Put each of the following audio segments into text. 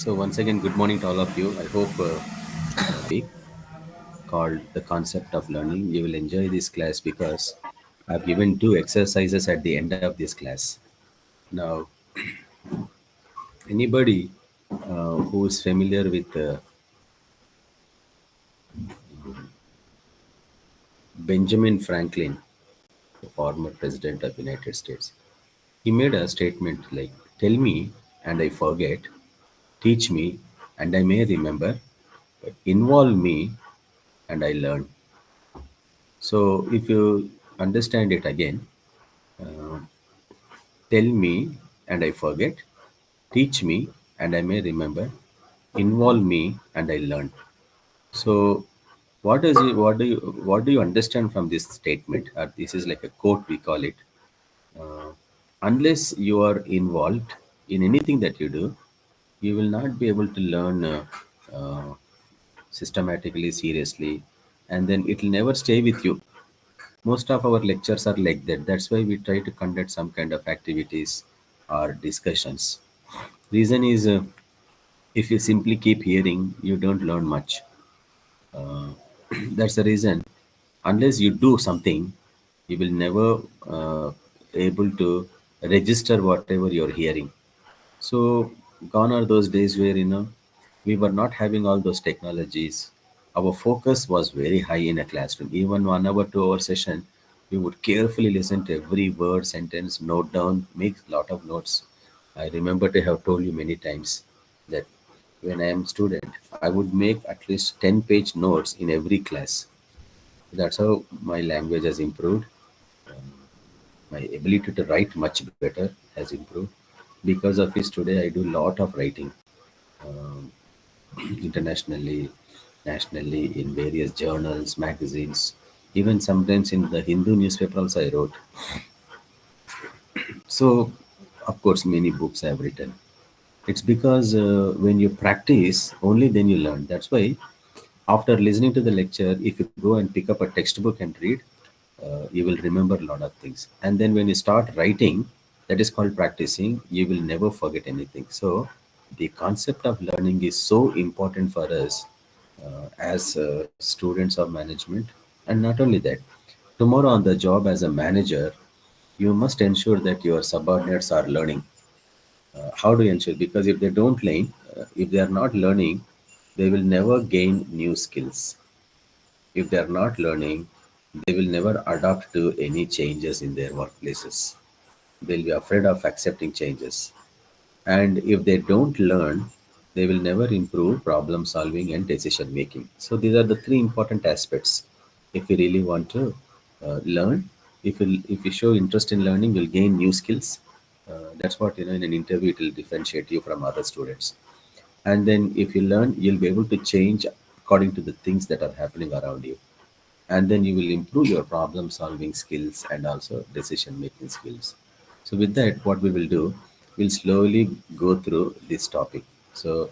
So once again, good morning to all of you. I hope week called the concept of learning. You will enjoy this class because I've given two exercises at the end of this class. Now, anybody who is familiar with Benjamin Franklin, the former president of United States, he made a statement like, "Tell me and I forget, teach me and I may remember, but involve me and I learn." So if you understand it again, uh, tell me and I forget, teach me and I may remember, involve me and I learn. So what do you understand from this statement? This is like a quote we call it. Uh, unless you are involved in anything that you do, you will not be able to learn uh, systematically, seriously, and then it will never stay with you. Most of our lectures are like that. That's why we try to conduct some kind of activities or discussions. Reason is, if you simply keep hearing, you don't learn much. uh, that's the reason. Unless you do something, you will never able to register whatever you're hearing. So gone are those days where we were not having all those technologies. Our focus was very high in a classroom. Even 1 hour, 2 hour session, we would carefully listen to every word, sentence, note down, make lot of notes. I remember to have told you many times that when I am student, I would make at least 10-page notes in every class. That's how my language has improved. My ability to write much better has improved. Because of this, today I do lot of writing, um, internationally, nationally, in various journals, magazines, even sometimes in the Hindu newspaper also I wrote. So, of course, many books I have written. It's because when you practice, only then you learn. That's why after listening to the lecture, if you go and pick up a textbook and read, you will remember a lot of things. And then when you start writing, that is called practicing, you will never forget anything. So the concept of learning is so important for us as students of management. And not only that, tomorrow on the job as a manager, you must ensure that your subordinates are learning. How do you ensure? Because if they don't learn, if they are not learning, they will never gain new skills. If they are not learning, they will never adapt to any changes in their workplaces. They'll be afraid of accepting changes. And if they don't learn, they will never improve problem solving and decision making. So these are the three important aspects. If you really want to learn, if you show interest in learning, you'll gain new skills. That's what in an interview it will differentiate you from other students. And then if you learn, you'll be able to change according to the things that are happening around you, and then you will improve your problem solving skills and also decision making skills. So with that, what we will do, we'll slowly go through this topic. So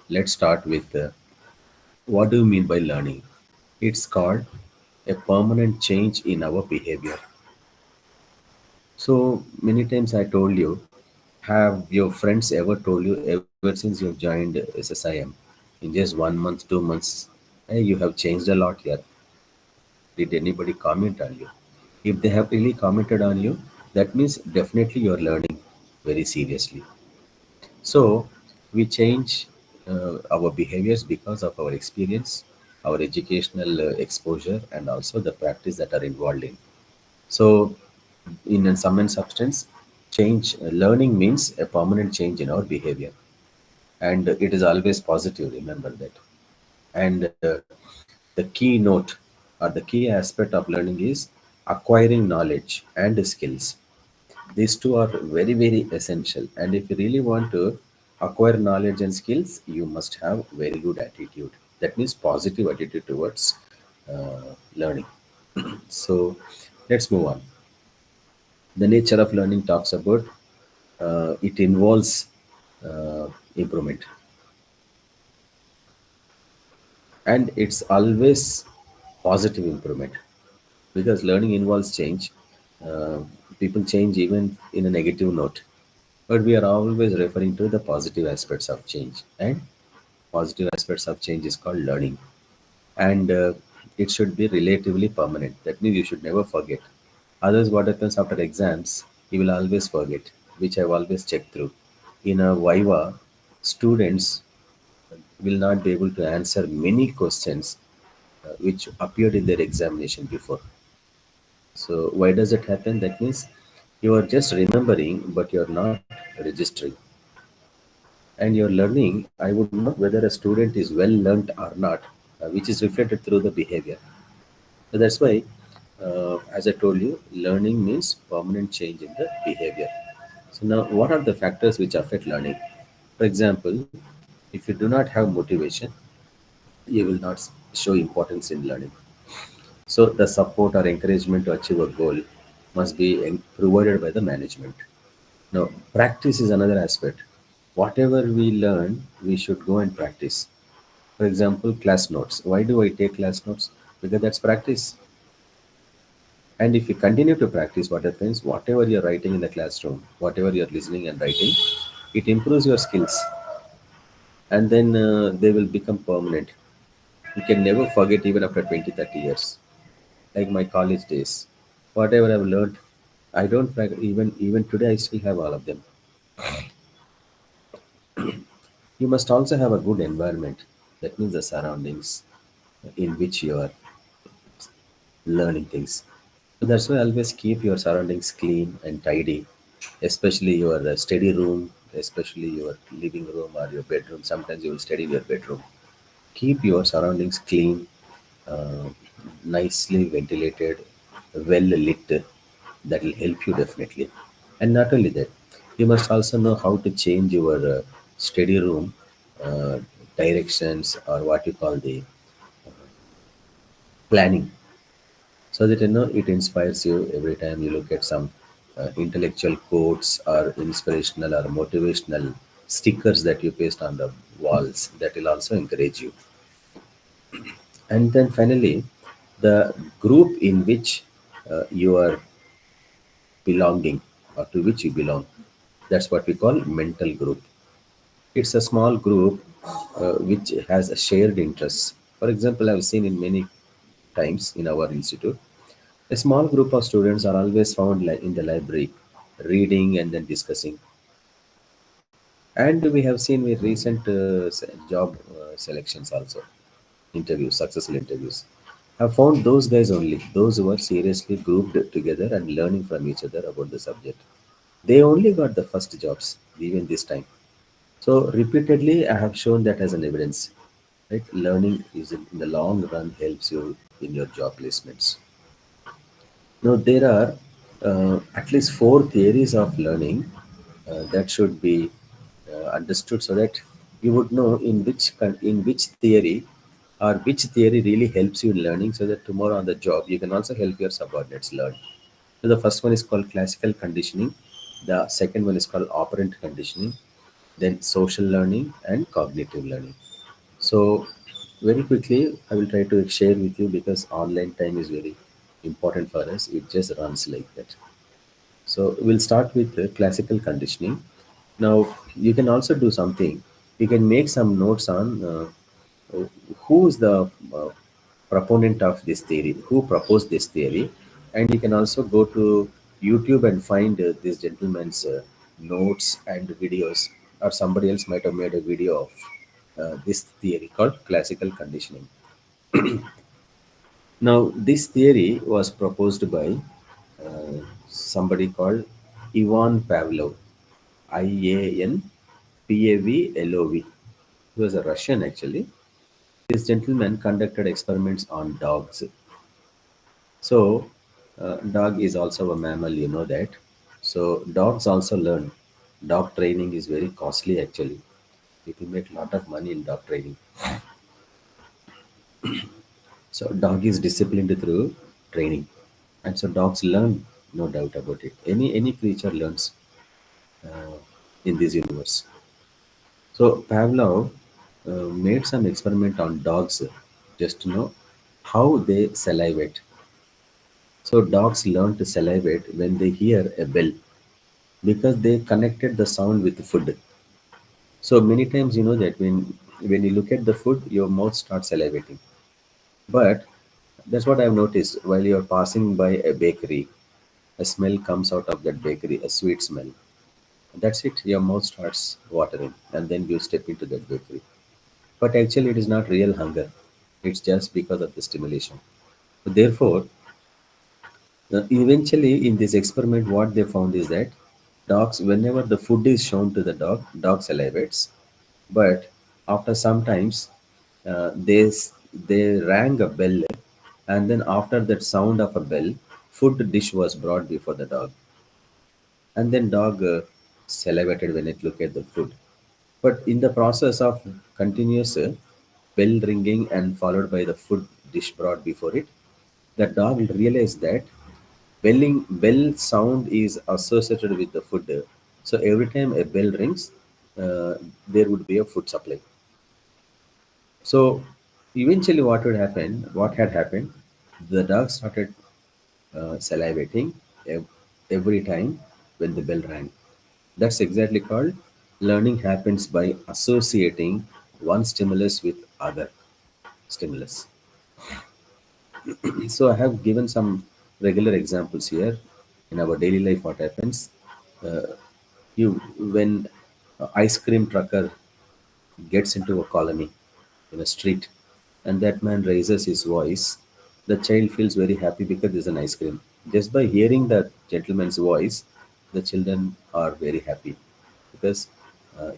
let's start with what do you mean by learning? It's called a permanent change in our behavior. So many times I told you, have your friends ever told you, ever since you've joined SSIM, in just 1 month, 2 months, hey, you have changed a lot here? Did anybody comment on you? If they have really commented on you, that means definitely you're learning very seriously. So we change our behaviors because of our experience, our educational exposure, and also the practice that are involved in. So, in a sum and substance, change learning means a permanent change in our behavior, and it is always positive. Remember that. And the key note or the key aspect of learning is acquiring knowledge and skills. These two are very, very essential. And if you really want to acquire knowledge and skills, you must have very good attitude. That means positive attitude towards learning. So let's move on. The nature of learning talks about it involves improvement, and it's always positive improvement, because learning involves change. uh, People change even in a negative note. But we are always referring to the positive aspects of change, and positive aspects of change is called learning, and it should be relatively permanent. That means you should never forget. Otherwise, what happens after exams, you will always forget, which I've always checked through. In a Viva, students will not be able to answer many questions which appeared in their examination before. So why does it happen? That means you are just remembering, but you're not registering. And you're learning, I would know whether a student is well learnt or not, which is reflected through the behavior. So that's why, as I told you, learning means permanent change in the behavior. So now, what are the factors which affect learning? For example, if you do not have motivation, you will not show importance in learning. So the support or encouragement to achieve a goal must be provided by the management. Now, practice is another aspect. Whatever we learn, we should go and practice. For example, class notes. Why do I take class notes? Because that's practice. And if you continue to practice what happens, whatever you're writing in the classroom, whatever you're listening and writing, it improves your skills, and then they will become permanent. You can never forget even after 20, 30 years. Like my college days. Whatever I've learned, I don't even today I still have all of them. You must also have a good environment. That means the surroundings in which you are learning things. So that's why always keep your surroundings clean and tidy, especially your study room, especially your living room or your bedroom. Sometimes you will study in your bedroom. Keep your surroundings clean, uh, nicely ventilated, well lit. That will help you definitely. And not only that, you must also know how to change your study room uh, directions, or what you call the planning, so that you know it inspires you every time you look at some intellectual quotes or inspirational or motivational stickers that you paste on the walls. That will also encourage you. And then finally, the group in which you are belonging, or to which you belong, that's what we call mental group. It's a small group which has a shared interests. For example, I've seen in many times in our institute, a small group of students are always found in the library, reading and then discussing. And we have seen with recent job selections also, interviews, successful interviews. Have found those guys only, those who are seriously grouped together and learning from each other about the subject. They only got the first jobs, even this time. So repeatedly, I have shown that as an evidence. Right, learning is in the long run helps you in your job placements. Now, there are at least four theories of learning that should be understood, so that you would know in which theory, or which theory really helps you in learning, so that tomorrow on the job you can also help your subordinates learn. So the first one is called classical conditioning. The second one is called operant conditioning. Then social learning and cognitive learning. So, very quickly, I will try to share with you, because online time is very important for us. It just runs like that. So, we'll start with the classical conditioning. Now, you can also do something. You can make some notes on who's the proponent of this theory, who proposed this theory, and you can also go to YouTube and find this gentleman's notes and videos, or somebody else might have made a video of this theory called classical conditioning. Now, this theory was proposed by somebody called Ivan Pavlov, Ianpavlov. He was a Russian actually. This gentleman conducted experiments on dogs. So, dog is also a mammal, you know that. So, dogs also learn. Dog training is very costly actually. People make a lot of money in dog training. So, dog is disciplined through training, and so dogs learn, no doubt about it. Any creature learns uh, in this universe. So, Pavlov made some experiment on dogs just to know how they salivate. So, dogs learn to salivate when they hear a bell. because they connected the sound with the food. So many times you know that when you look at the food, your mouth starts salivating. But that's what I've noticed while you're passing by a bakery, a smell comes out of that bakery, a sweet smell. That's it, your mouth starts watering, and then you step into that bakery. But actually, it is not real hunger, it's just because of the stimulation. Therefore, eventually, in this experiment, what they found is that dogs, whenever the food is shown to the dog salivates. But after some times, they rang a bell, and then after that sound of a bell, food dish was brought before the dog, and then dog salivated when it looked at the food. But in the process of continuous bell ringing and followed by the food dish brought before it, the dog realized that bell sound is associated with the food. So every time a bell rings, there would be a food supply. So eventually, what had happened, the dog started salivating ev- every time when the bell rang. That's exactly called learning happens by associating one stimulus with other stimulus. So I have given some regular examples here in our daily life. What happens? Uh, you when a ice cream trucker gets into a colony in a street, and that man raises his voice, the child feels very happy because there's an ice cream. Just by hearing that gentleman's voice, the children are very happy because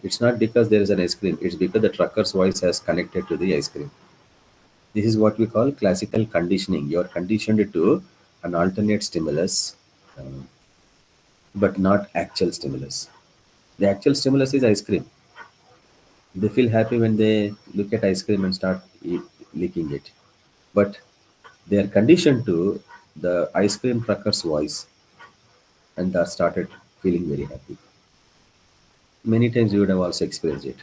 it's not because there is an ice cream, it's because the trucker's voice has connected to the ice cream. This is what we call classical conditioning. You are conditioned to an alternate stimulus, um, but not actual stimulus. The actual stimulus is ice cream. They feel happy when they look at ice cream and start licking it. But they are conditioned to the ice cream trucker's voice, and that started feeling very happy. Many times you would have also experienced it.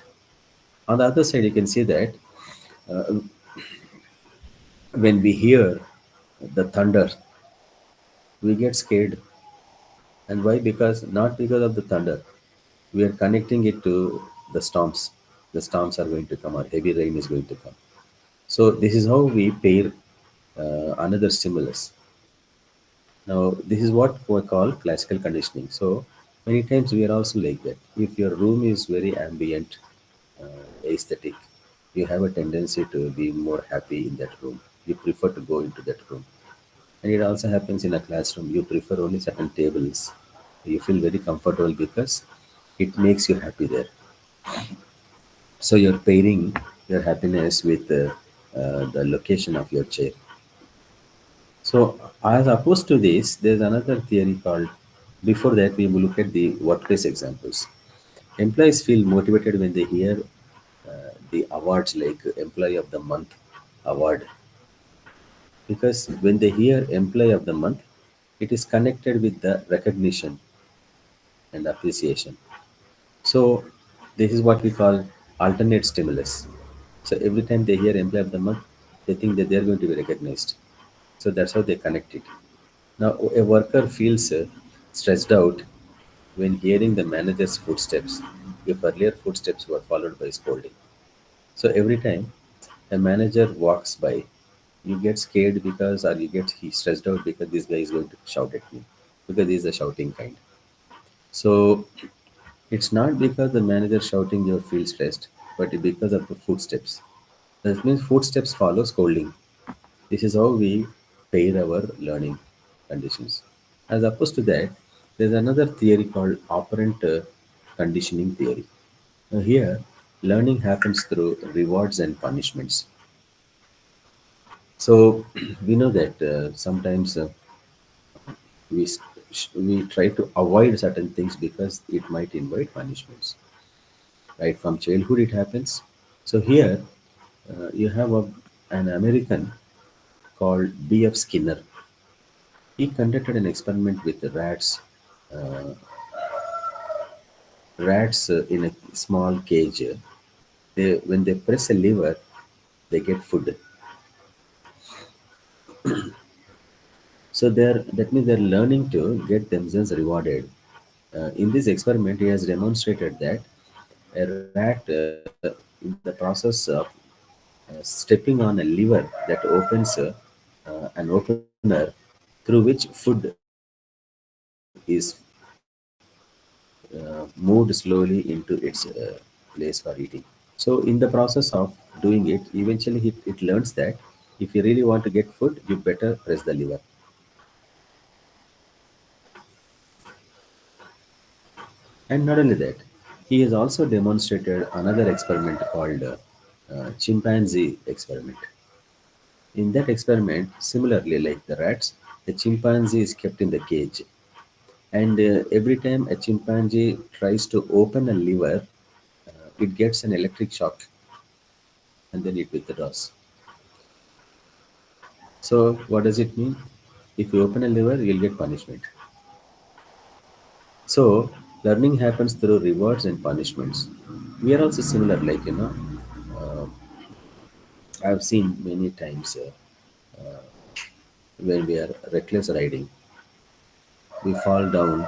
On the other side, you can see that uh, when we hear the thunder, we get scared. And why? Because not because of the thunder. We are connecting it to the storms. The storms are going to come, or heavy rain is going to come. So this is how we pair another stimulus. Now, this is what we call classical conditioning. So, many times we are also like that. If your room is very ambient, aesthetic, you have a tendency to be more happy in that room. You prefer to go into that room. And it also happens in a classroom. You prefer only certain tables. You feel very comfortable because it makes you happy there. So, you're pairing your happiness with the location of your chair. So, as opposed to this, there's another theory called, before that, we will look at the workplace examples. Employees feel motivated when they hear the awards like Employee of the Month award, because when they hear Employee of the Month, it is connected with the recognition and appreciation. So, this is what we call alternate stimulus. So, every time they hear Employee of the Month, they think that they are going to be recognized. So, that's how they connect it. Now, a worker feels stressed out when hearing the manager's footsteps, if earlier footsteps were followed by scolding. So every time a manager walks by, you get scared because, or you get stressed out because this guy is going to shout at me, because he's a shouting kind. So it's not because the manager shouting you feel stressed, but because of the footsteps. That means footsteps follow scolding. This is how we pair our learning conditions. As opposed to that, there's another theory called operant conditioning theory. Now here, learning happens through rewards and punishments. So we know that sometimes we try to avoid certain things because it might invite punishments. Right from childhood, it happens. So here, you have an American called B.F. Skinner. He conducted an experiment with the uh, rats in a small cage. When they press a lever, they get food. So that means they're learning to get themselves rewarded In this experiment, he has demonstrated that a rat, in the process of stepping on a lever that opens an opener through which food is moved slowly into its place for eating. So, in the process of doing it, eventually it learns that if you really want to get food, you better press the lever. And not only that, he has also demonstrated another experiment called chimpanzee experiment. In that experiment, similarly like the rats, a chimpanzee is kept in the cage, and every time a chimpanzee tries to open a lever, it gets an electric shock, and then it withdraws. So, what does it mean? If you open a lever, you'll get punishment. So, learning happens through rewards and punishments. We are also similar, like, uh, I've seen many times when we are reckless riding, we fall down,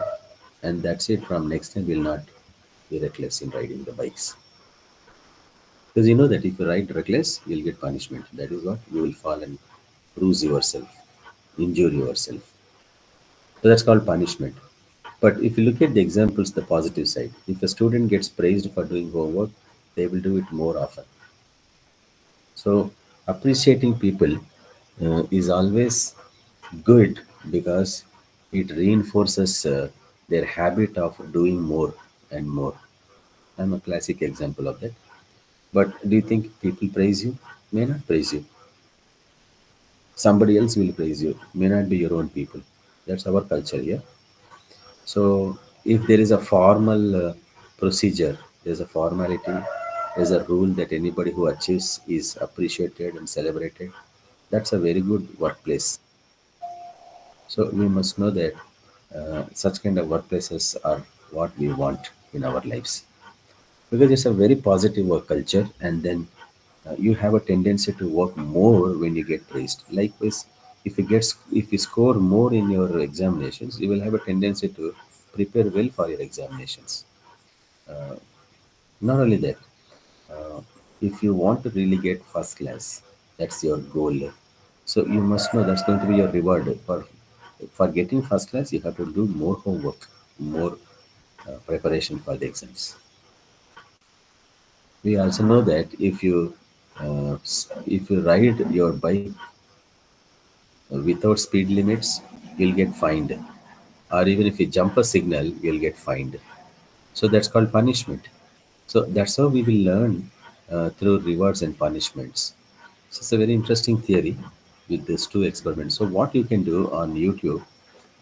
and that's it. From next time, we'll not be reckless in riding the bikes. Because you know that if you ride reckless, you'll get punishment. That is what you will fall and bruise yourself, injure yourself. So that's called punishment. But if you look at the examples, the positive side, if a student gets praised for doing homework, they will do it more often. So appreciating people is always good because it reinforces their habit of doing more and more. I'm a classic example of that. But do you think people praise you? May not praise you. Somebody else will praise you. May not be your own people. That's our culture here. So if there is a formal procedure, there's a formality, there's a rule that anybody who achieves is appreciated and celebrated. That's a very good workplace. So we must know that such kind of workplaces are what we want in our lives because it's a very positive work culture, and then you have a tendency to work more when you get praised. Likewise, if you score more in your examinations, you will have a tendency to prepare well for your examinations. Not only that, uh, if you want to really get first class, that's your goal. So you must know that's going to be your reward for getting first class. You have to do more homework, more preparation for the exams. We also know that if you ride your bike without speed limits, you'll get fined, or even if you jump a signal, you'll get fined. So that's called punishment. So that's how we will learn through rewards and punishments. So it's a very interesting theory with these two experiments. So what you can do on YouTube,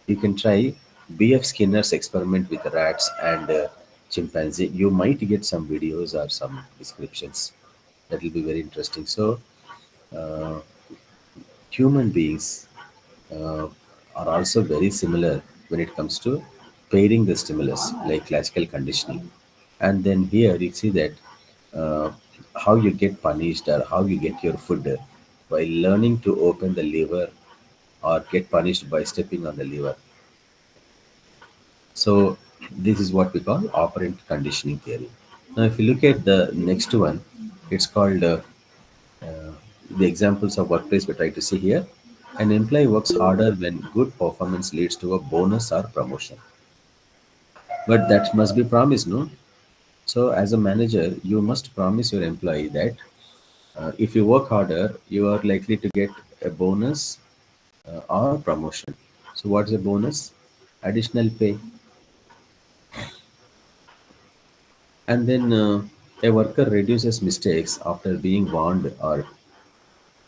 you can try B.F. Skinner's experiment with rats and chimpanzee. You might get some videos or some descriptions. That will be very interesting. So uh, human beings uh, are also very similar when it comes to pairing the stimulus, like classical conditioning. And then here you see that uh, how you get punished or how you get your food by learning to open the lever or get punished by stepping on the lever. So this is what we call operant conditioning theory. Now, if you look at the next one, it's called uh, the examples of workplace we try to see here. An employee works harder when good performance leads to a bonus or promotion. But that must be promised, no? So, as a manager, you must promise your employee that if you work harder, you are likely to get a bonus or promotion. So, what is a bonus? Additional pay. And then a worker reduces mistakes after being warned or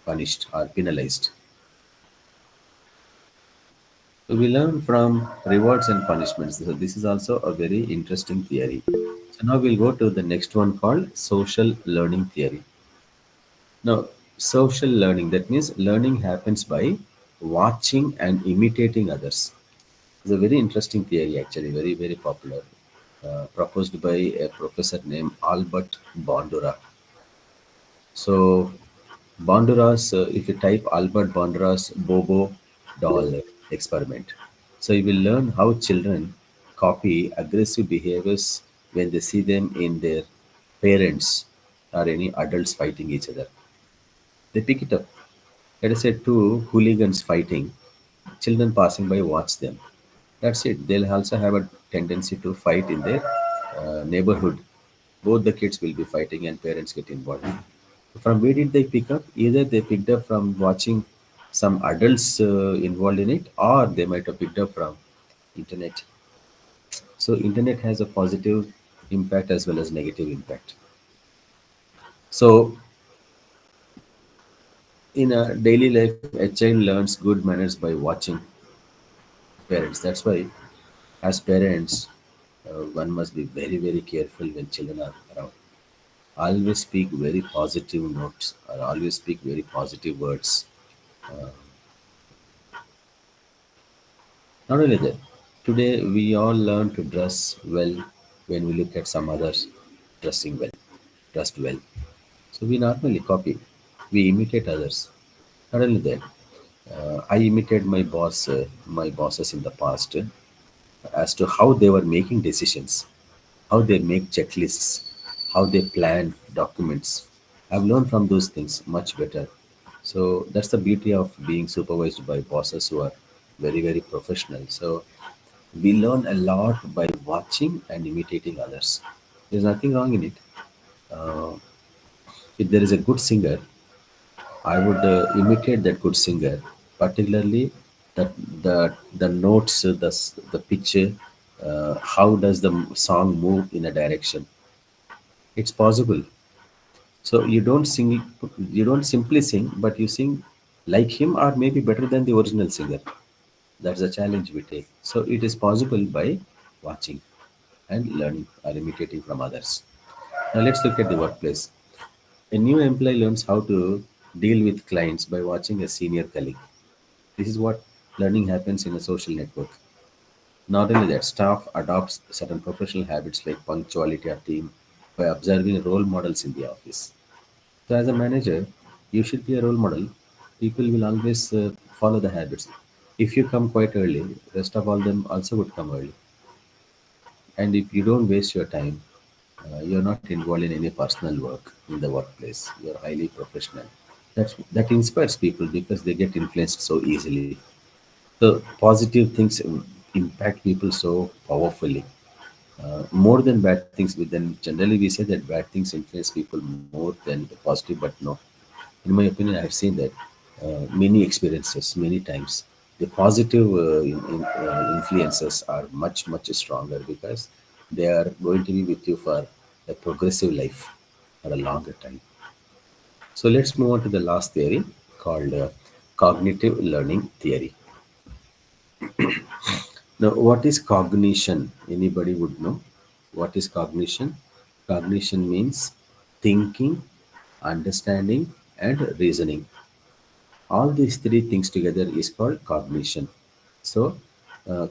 punished or penalized. So we learn from rewards and punishments. So this is also a very interesting theory. So now we'll go to the next one called social learning theory. Now, social learning, that means learning happens by watching and imitating others. It's a very interesting theory, actually, very, very popular, proposed by a professor named Albert Bandura. So, Bandura's, if you type Albert Bandura's Bobo doll experiment, so you will learn how children copy aggressive behaviors when they see them in their parents or any adults fighting each other. They pick it up. Let us say two hooligans fighting, children passing by watch them. That's it. They'll also have a tendency to fight in their neighborhood. Both the kids will be fighting and parents get involved. From where did they pick up? Either they picked up from watching some adults involved in it, or they might have picked up from internet. So internet has a positive impact as well as negative impact. So in a daily life, a child learns good manners by watching parents. That's why, as parents, one must be very, very careful when children are around. Always speak very positive notes, or always speak very positive words. Uh, Not only that, today we all learn to dress well when we look at some others dressing well, dressed well. So we normally copy, we imitate others. Not only that, I imitate my bosses in the past as to how they were making decisions, how they make checklists, how they plan documents. I've learned from those things much better. So that's the beauty of being supervised by bosses who are very, very professional. So we learn a lot by watching and imitating others. There's nothing wrong in it. Uh, if there is a good singer, I would imitate that good singer, particularly the notes, the pitch, how does the song move in a direction. It's possible. So you don't simply sing, but you sing like him or maybe better than the original singer. That's the challenge we take. So it is possible by watching and learning or imitating from others. Now let's look at the workplace. A new employee learns how to deal with clients by watching a senior colleague. This is what learning happens in a social network. Not only that, staff adopts certain professional habits like punctuality or team by observing role models in the office. So as a manager, you should be a role model. People will always follow the habits. If you come quite early, rest of all them also would come early. And if you don't waste your time, you're not involved in any personal work in the workplace. You're highly professional. That inspires people because they get influenced so easily. So positive things impact people so powerfully, more than bad things. But then generally we say that bad things influence people more than the positive, but no. In my opinion, I've seen that many experiences, many times. The positive influences are much, much stronger because they are going to be with you for a progressive life for a longer time. So let's move on to the last theory called cognitive learning theory. Now, what is cognition? Anybody would know what is cognition? Cognition means thinking, understanding, and reasoning. All these three things together is called cognition. So,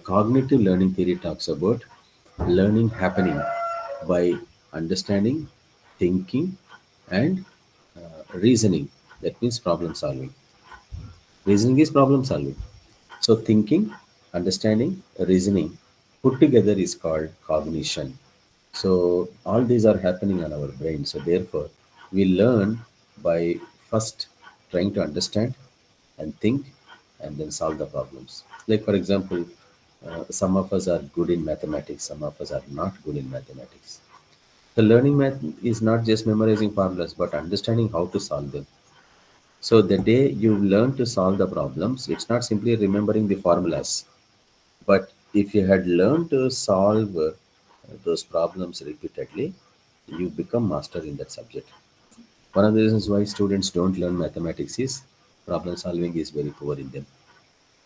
cognitive learning theory talks about learning happening by understanding, thinking, and reasoning. That means problem solving. Reasoning is problem solving. So, thinking, understanding, reasoning put together is called cognition. So, all these are happening on our brain. So, therefore, we learn by first trying to understand and think and then solve the problems. Like, for example, some of us are good in mathematics, some of us are not good in mathematics. The learning math is not just memorizing formulas but understanding how to solve them. So the day you learn to solve the problems, it's not simply remembering the formulas, but if you had learned to solve those problems repeatedly, you become master in that subject. One of the reasons why students don't learn mathematics is problem solving is very poor in them.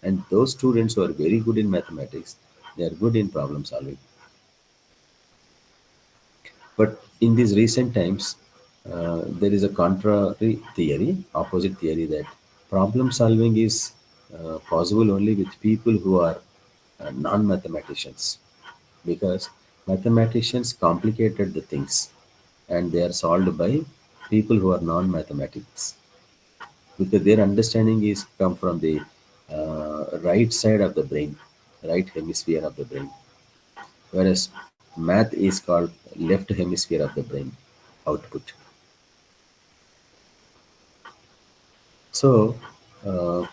And those students who are very good in mathematics, they are good in problem solving. But in these recent times, there is a contrary theory, opposite theory, that problem solving is possible only with people who are non-mathematicians, because mathematicians complicated the things and they are solved by people who are non-mathematics, because their understanding is come from the right side of the brain, right hemisphere of the brain. whereas math is called left hemisphere of the brain output. So, uh,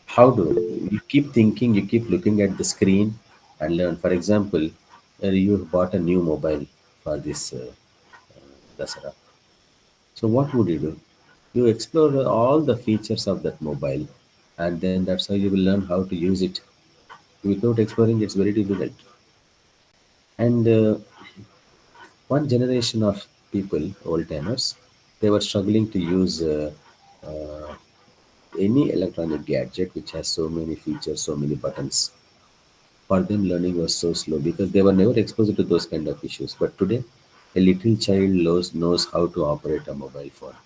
how do you keep thinking, you keep looking at the screen and learn? For example, you bought a new mobile for this Dasara. So, what would you do? You explore all the features of that mobile, and then that's how you will learn how to use it. Without exploring, it's very difficult. And one generation of people, old timers, they were struggling to use uh, any electronic gadget which has so many features, so many buttons. For them, learning was so slow because they were never exposed to those kind of issues. But today, a little child knows how to operate a mobile phone,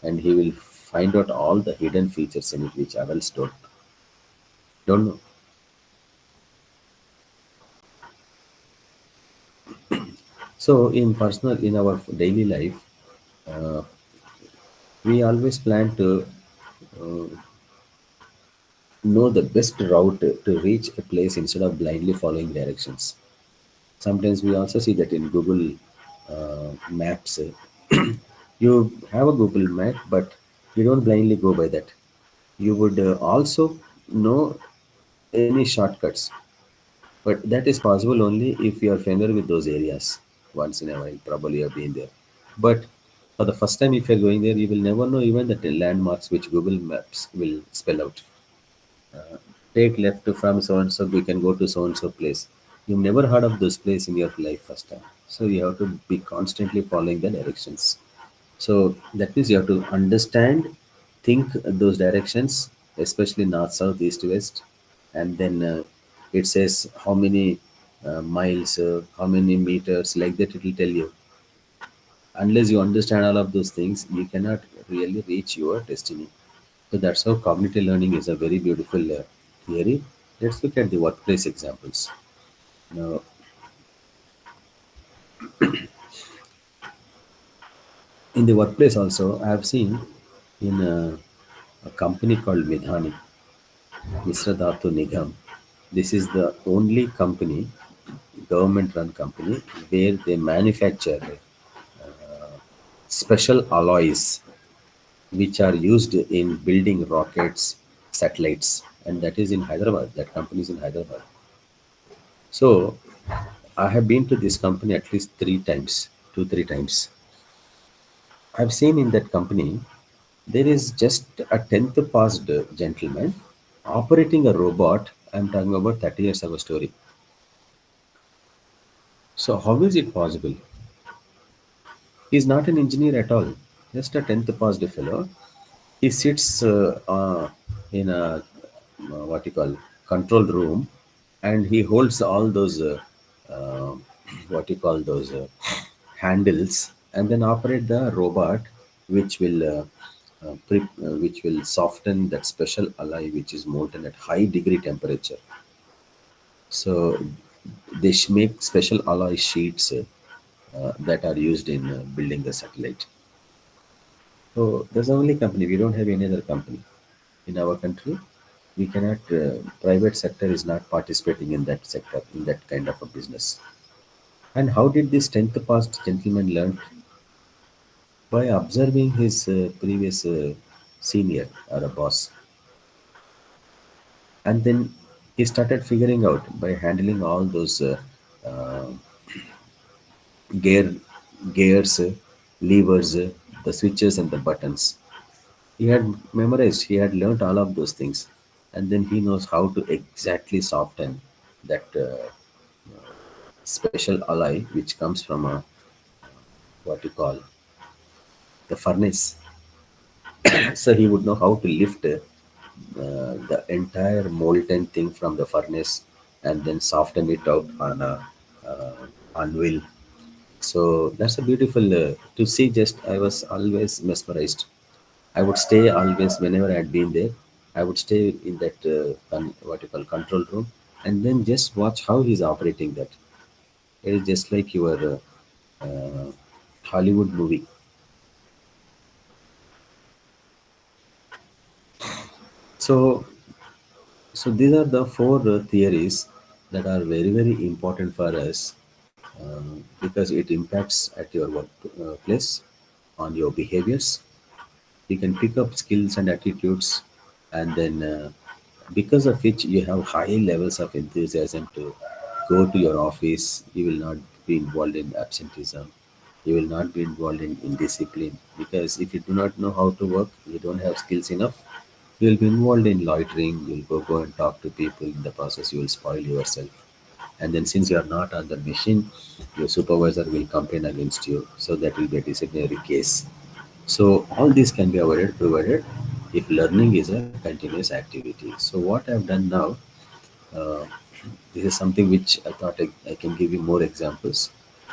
and he will find out all the hidden features in it which adults don't know. So, in our daily life, uh, we always plan to uh, know the best route to reach a place instead of blindly following directions. Sometimes we also see that in Google Maps. You have a Google Map, but you don't blindly go by that. You would also know any shortcuts, but that is possible only if you are familiar with those areas. Once in a while, probably you have been there. But for the first time, if you are going there, you will never know even the landmarks which Google Maps will spell out. Take left from so and so, we can go to so and so place. You've never heard of this place in your life first time. So you have to be constantly following the directions. So that means you have to understand, think those directions, especially north, south, east, west, and then it says how many miles, how many meters, like that it will tell you. Unless you understand all of those things, you cannot really reach your destiny. So that's how cognitive learning is a very beautiful theory. Let's look at the workplace examples. Now, in the workplace also, I have seen in a company called Midhani, Mr. Dhatu Nigam. This is the only company, government-run company, where they manufacture special alloys which are used in building rockets, satellites, and that is in Hyderabad. That company is in Hyderabad. So I have been to this company at least three times, two, three times. I've seen in that company there is just a 10th passed gentleman operating a robot. I'm talking about 30 years ago story. So how is it possible? He's not an engineer at all, just a 10th passed fellow. He sits in a what you call control room, and he holds all those uh, what you call those handles, and then operate the robot, which will which will soften that special alloy which is molten at high degree temperature. So they make special alloy sheets that are used in building the satellite. So that's the only company. We don't have any other company in our country. We cannot. Private sector is not participating in that sector in that kind of a business. And how did this tenth past gentleman learn? By observing his previous senior or a boss, and then he started figuring out by handling all those uh, gear gears, levers, the switches and the buttons. He had memorized, he had learnt all of those things, and then he knows how to exactly soften that special alloy which comes from a what you call the furnace. So he would know how to lift the entire molten thing from the furnace and then soften it out on a anvil. So that's a beautiful to see. Just I was always mesmerized. I would stay always whenever I had been there. I would stay in that what you call control room, and then just watch how he's operating that. It is just like your Hollywood movie. So, so these are the four theories that are very very important for us. because it impacts at your work place on your behaviors. You can pick up skills and attitudes, and then because of which you have high levels of enthusiasm to go to your office. You will not be involved in absenteeism. You will not be involved in indiscipline, because if you do not know how to work, you don't have skills enough, you will be involved in loitering. You'll go and talk to people. In the process, you will spoil yourself. And then, since you are not on the machine, your supervisor will complain against you. So that will be a disciplinary case. So all this can be avoided provided if learning is a continuous activity. So what I've done now, uh, this is something which I thought I can give you more examples.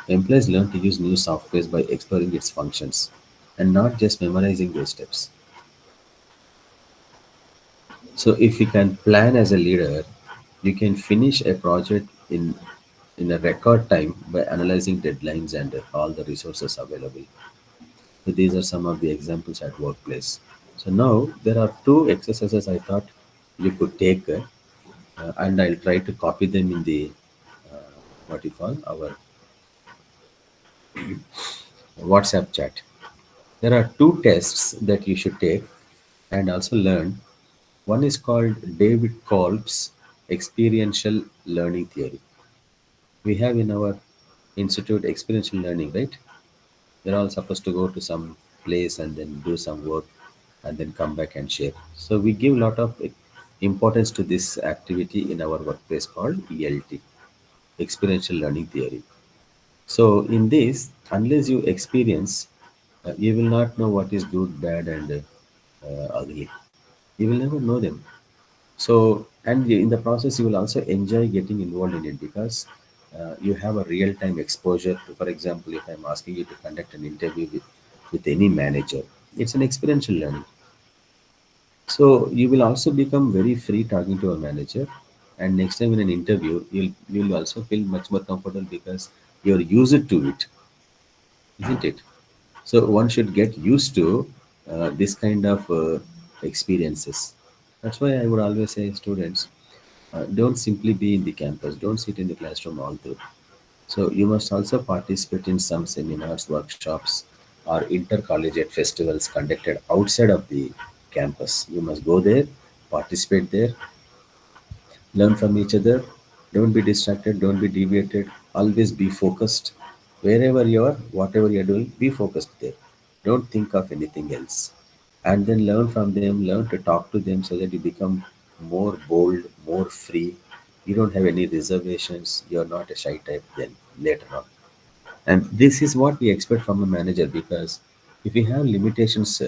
Employees learn to use new softwares by exploring its functions and not just memorizing those steps. So if you can plan as a leader, you can finish a project in a record time by analyzing deadlines and all the resources available. So these are some of the examples at workplace. So now there are two exercises I thought you could take, and I'll try to copy them in the what you call our WhatsApp chat. There are two tests that you should take and also learn. One is called David Kolb's experiential learning theory. We have in our institute experiential learning, right? They're all supposed to go to some place and then do some work and then come back and share. So we give a lot of importance to this activity in our workplace called ELT, experiential learning theory. So in this, unless you experience, you will not know what is good, bad, and ugly. You will never know them. So, and in the process, you will also enjoy getting involved in it, because you have a real time exposure to, for example, if I'm asking you to conduct an interview with any manager, it's an experiential learning. So, you will also become very free talking to a manager. And next time in an interview, you'll also feel much more comfortable because you're used to it, isn't it? So, one should get used to this kind of experiences. That's why I would always say, students, don't simply be in the campus, don't sit in the classroom all through. So you must also participate in some seminars, workshops, or intercollegiate festivals conducted outside of the campus. You must go there, participate there, learn from each other. Don't be distracted, don't be deviated. Always be focused. Wherever you are, whatever you're doing, be focused there. Don't think of anything else. And then learn from them, learn to talk to them so that you become more bold, more free. You don't have any reservations. You're not a shy type then later on. And this is what we expect from a manager, because if you have limitations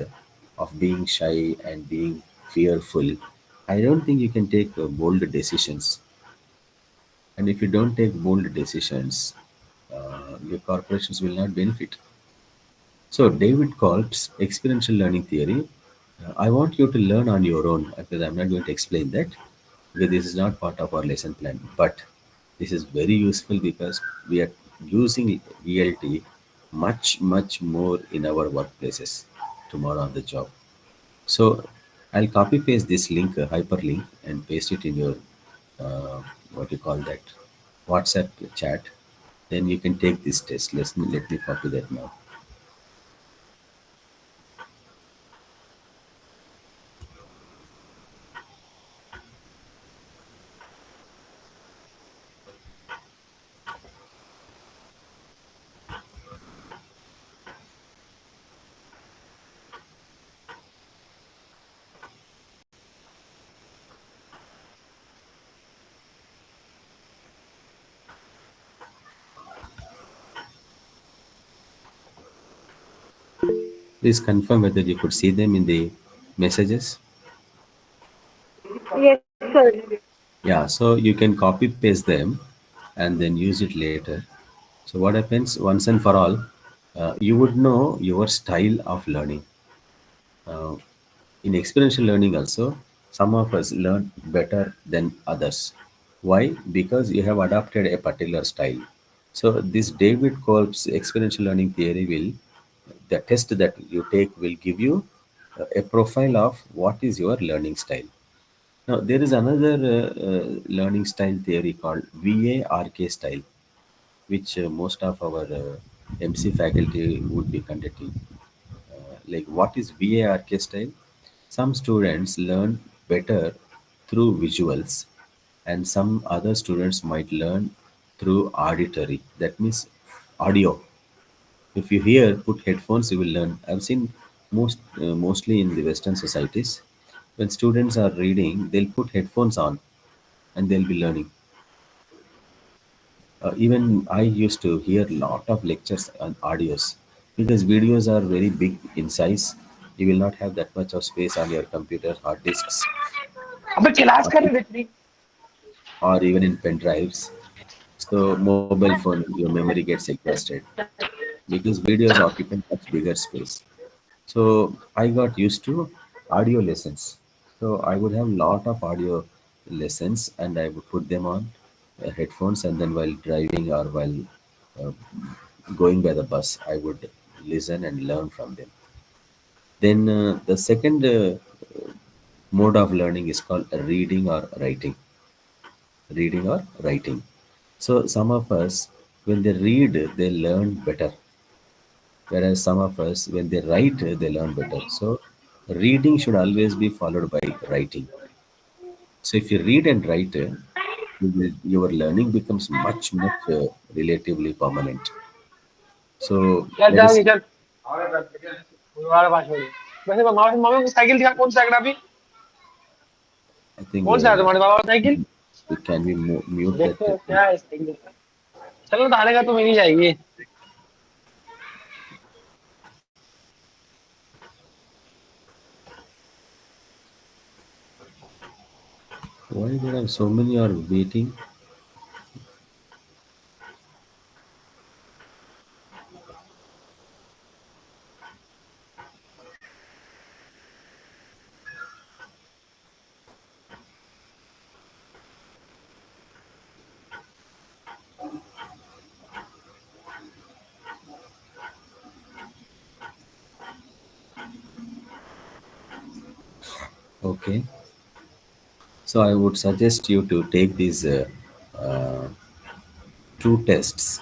of being shy and being fearful, I don't think you can take bold decisions. And if you don't take bold decisions, your corporations will not benefit. So, David Kolb's experiential learning theory, I want you to learn on your own, because I'm not going to explain that, because this is not part of our lesson plan. But this is very useful because we are using ELT much, much more in our workplaces tomorrow on the job. So, I'll copy paste this link, hyperlink, and paste it in your what you call that WhatsApp chat. Then you can take this test. Let me copy that now. Please confirm whether you could see them in the messages. Yes, sir. Yeah, so you can copy paste them and then use it later. So what happens once and for all, you would know your style of learning. Uh, in experiential learning also, some of us learn better than others. Why? Because you have adopted a particular style. So this David Kolb's experiential learning theory will, the test that you take will give you a profile of what is your learning style. Now there is another learning style theory called VARK style. which most of our MC faculty would be conducting. Like what is VARK style? Some students learn better through visuals, and some other students might learn through auditory. That means audio. If you hear, put headphones, you will learn. I've seen mostly in the Western societies, when students are reading, they'll put headphones on and they'll be learning. Even I used to hear a lot of lectures on audios because videos are very big in size. You will not have that much of space on your computer, hard disks, अबे class or, करने देती or even in pen drives. So mobile phone, your memory gets exhausted because videos occupy much bigger space. So I got used to audio lessons. So I would have lot of audio lessons and I would put them on headphones, and then while driving or while uh, going by the bus, I would listen and learn from them. Then the second mode of learning is called reading or writing. Reading or writing. So some of us, when they read, they learn better, whereas some of us, when they write, they learn better. So reading should always be followed by writing. So if you read and write, your learning becomes much relatively permanent. So चल let us, जाओगे चल दोबारा 5 बजे वैसे मामा मामा की cycle दिखा कौन सा है अभी I think, कौन सा है तुम्हारे बाबा का cycle can we mute that? देखते हैं क्या है साइकिल का चलो थाने का तो मिल ही जाएगी Why there are so many are waiting? Okay. So I would suggest you to take these uh, two tests,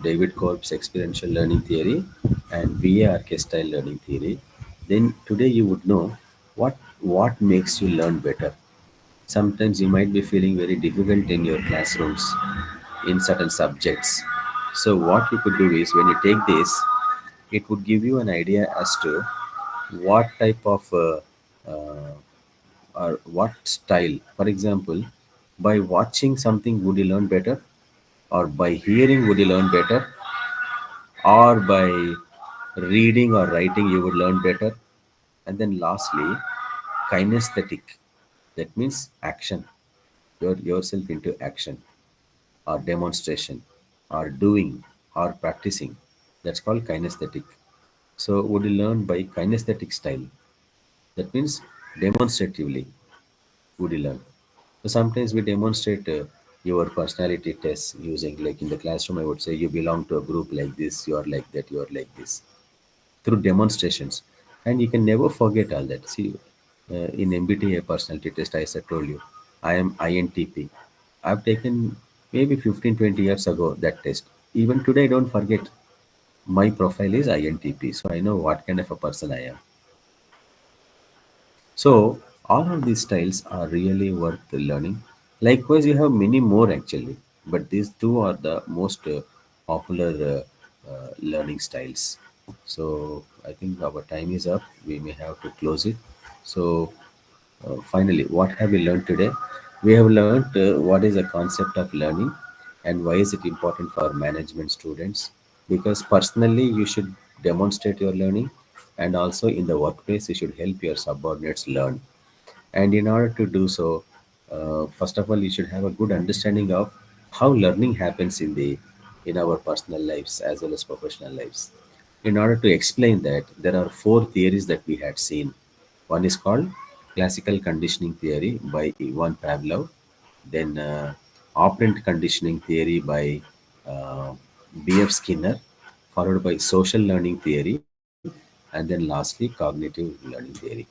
David Kolb's experiential learning theory and VARK style learning theory. Then today you would know what makes you learn better. Sometimes you might be feeling very difficult in your classrooms in certain subjects. So what you could do is when you take this, it would give you an idea as to what type of uh, or what style. For example, by watching something would you learn better, or by hearing would you learn better, or by reading or writing you would learn better. And then lastly, kinesthetic. That means action. Yourself into action or demonstration or doing or practicing. That's called kinesthetic. So would you learn by kinesthetic style? That means demonstratively would you learn. So sometimes we demonstrate your personality tests using, like in the classroom, I would say you belong to a group like this, you are like that, you are like this, through demonstrations. And you can never forget all that. See, in MBTA personality test, I said, told you, I am INTP. I've taken maybe 15, 20 years ago that test. Even today, I don't forget. My profile is INTP, so I know what kind of a person I am. So all of these styles are really worth learning. Likewise, you have many more actually, but these two are the most popular learning styles. So I think our time is up. We may have to close it. So finally, what have we learned today? We have learned what is the concept of learning and why is it important for management students. Because personally, you should demonstrate your learning, and also in the workplace, you should help your subordinates learn. And in order to do so, first of all, you should have a good understanding of how learning happens in our personal lives as well as professional lives. In order to explain that, there are four theories that we had seen. One is called classical conditioning theory by Ivan Pavlov, then operant conditioning theory by B.F. Skinner, followed by social learning theory, and then lastly cognitive learning theory.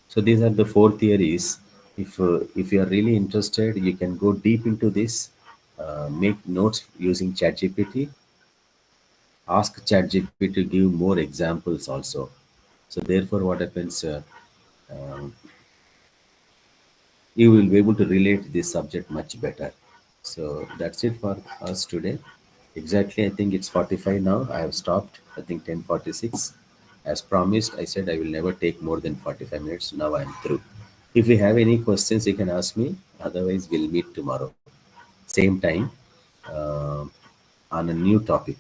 So these are the four theories. If you are really interested, you can go deep into this, make notes using ChatGPT, ask ChatGPT to give more examples also. So therefore, what happens? Um, you will be able to relate this subject much better. So that's it for us today. Exactly, I think it's 45 now. I have stopped. I think 10:46. As promised, I said I will never take more than 45 minutes. Now I'm through. If you have any questions, you can ask me. Otherwise, we'll meet tomorrow, same time, uh, on a new topic.